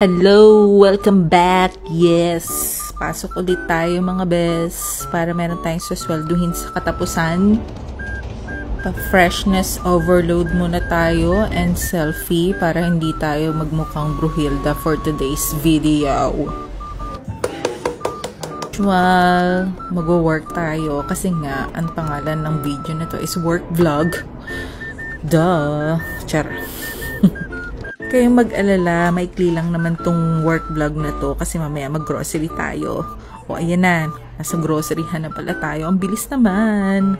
Hello! Welcome back! Yes! Pasok ulit tayo mga bes para meron tayong suswelduhin sa katapusan. Pa-freshness overload muna tayo and selfie para hindi tayo magmukhang Bruhilda for today's video. Usual, mag-work tayo kasi nga ang pangalan ng video na to is work vlog. Duh! Char! Kayong mag-alala, maikli lang naman tong work vlog na to kasi mamaya mag-grocery tayo. O ayan na, nasa groceryhan na pala tayo. Ang bilis naman.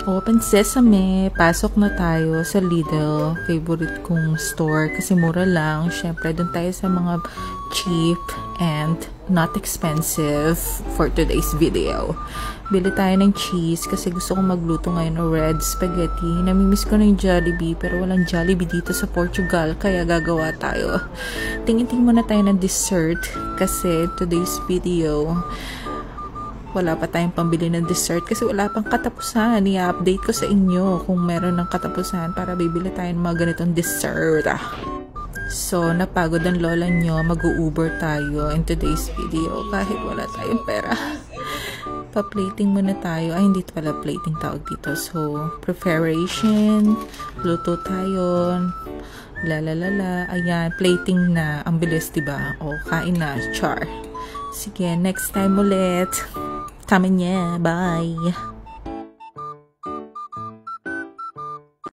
Open sesame, pasok na tayo sa Lidl, favorite kong store kasi mura lang. Syempre, dun tayo sa mga cheap and not expensive for today's video. Bili tayo ng cheese kasi gusto kong magluto ngayon ng red spaghetti. Namimiss ko na yung Jollibee pero walang Jollibee dito sa Portugal kaya gagawa tayo. Tingin-tingin muna tayo ng dessert kasi today's video wala pa tayong pambili ng dessert kasi wala pang katapusan. I-update ko sa inyo kung meron ng katapusan para bibili tayo ng mga ganitong dessert. So, napagod ang lola nyo, mag-u-Uber tayo in today's video kahit wala tayong pera. Pa-plating muna tayo. Ay, hindi pala plating tawag dito. So, preparation, luto tayo, lalalala, ayan, plating na. Ang bilis, diba? O, kain na, char. Sige, next time ulit. Tama niya, bye!